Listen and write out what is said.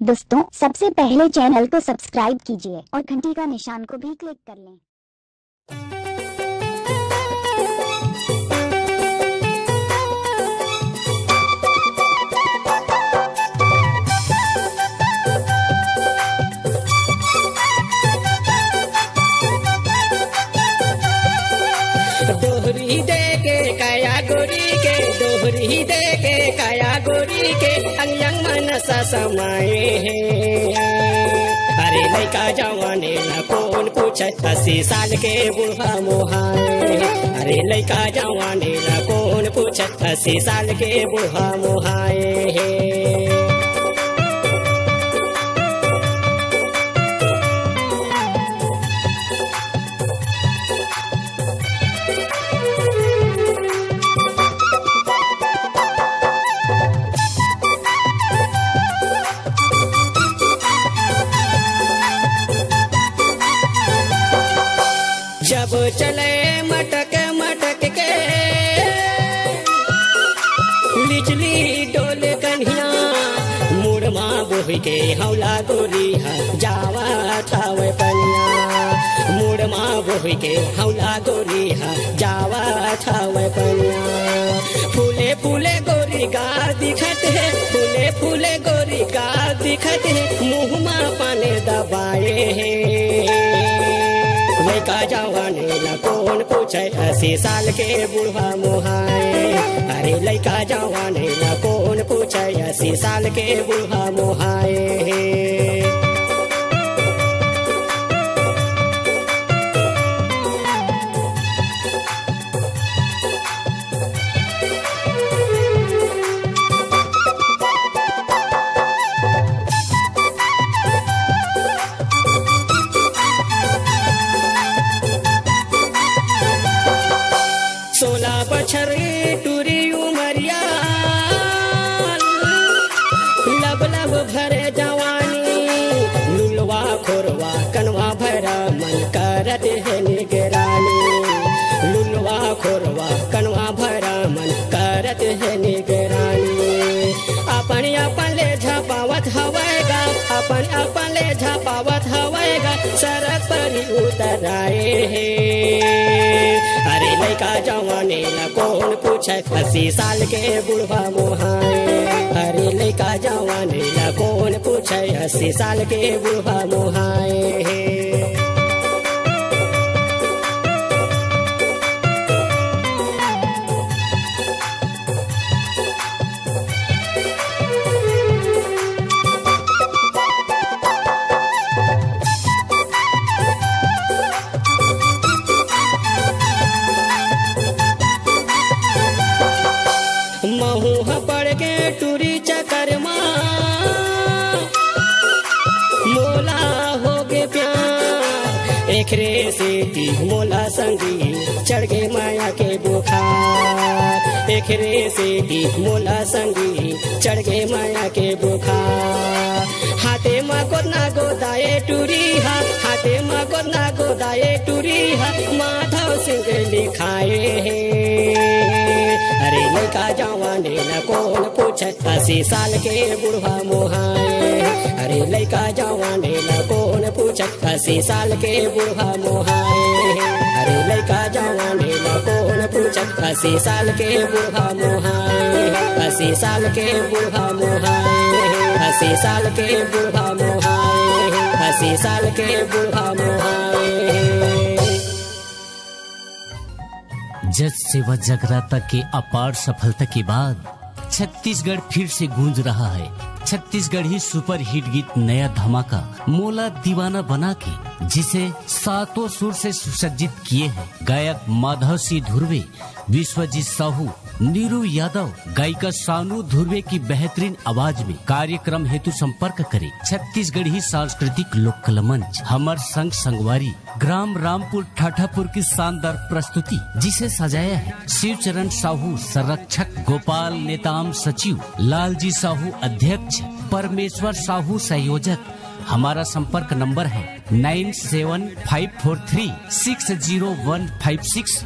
दोस्तों सबसे पहले चैनल को सब्सक्राइब कीजिए और घंटी का निशान को भी क्लिक कर लें। दोहरी दे के काया गोरी के, दोहरी दे के काया गोरी के अंग मनसा समाये हैं। अरे लड़का जवाने न कौन पूछे 80 साल के बूढ़ा मोहाए। अरे लड़का जवाने न कौन पूछे 80 साल के बूढ़ा मोहाए हैं। जब चले मटक मटक के लिचली डोल कन्हिया, मुड़मा बोही के हौला गोरी जावा थावे पनिया। मुड़मा बोही के हौला गोरी जावा थावे पनिया। फूले फूले गोरी गा दिखत है, फूले फूले गोरी गा दिखत है, मुँह में पानी दबाए है। लड़का जवाने न कौन पूछे 80 साल के बूढ़ा मोहाए। अरे लड़का जवाने न कौन पूछे 80 साल के बूढ़ा मोहाए। बछरे टूरी उमरिया, लब लब भरे जवानी, लुलवा खोरवा कनवा भरा मन करत है निगरानी। लुलवा खोरवा कनवा भरा मन करत है निगरानी। अपन अपन ले झपावत हवेगा, अपन अपन ले झपावत हवेगा, सड़क पर उतर आए हैं। अरे लड़का जवाने न कौन पूछे 80 साल के बूढ़ा मोहाए। अरे लड़का जवाने न कौन पूछे 80 साल के बूढ़ा मोहाए। महूह पड़ के टूरी चक्कर मोला हो गे प्यार। एकरे से मोला संगी चढ़ गे माया के बुखार। एकरे से मोला संगी चढ़ गे माया के बुखार। हाथे में गोदना गोदाए टूरी हा, हाथे में गोदना गोदाए टूरी हा, माधव सिंह लिखाए हैं। अरे लड़का जवाने न कौन पूछे 80 साल के बूढ़ा मोहाए। अरे लड़का जवाने न कौन पूछे 80 साल के बूढ़ा मोहाए। अरे लड़का जवाने न कौन पूछे 80 साल के बूढ़ा मोहाए। 80 साल के बूढ़ा मोहाए। 80 साल के बूढ़ा मोहाए। 80 साल के बूढ़ा मोहाए। जज सेवा जगराता के अपार सफलता के बाद छत्तीसगढ़ फिर से गूंज रहा है। छत्तीसगढ़ी सुपर हिट गीत नया धमाका मोला दीवाना बना के, जिसे सातों सुर से सुसज्जित किए हैं गायक माधव सिंह धुर्वे, विश्वजीत साहू, नीरू यादव, गायिका सानू धुर्वे की बेहतरीन आवाज में। कार्यक्रम हेतु संपर्क करें छत्तीसगढ़ी सांस्कृतिक लोक कला मंच, हमर संग संगवारी, ग्राम रामपुर ठाठापुर की शानदार प्रस्तुति, जिसे सजाया है शिवचरण साहू संरक्षक, गोपाल नेताम सचिव, लालजी साहू अध्यक्ष, परमेश्वर साहू संयोजक। हमारा संपर्क नंबर है 9754360156।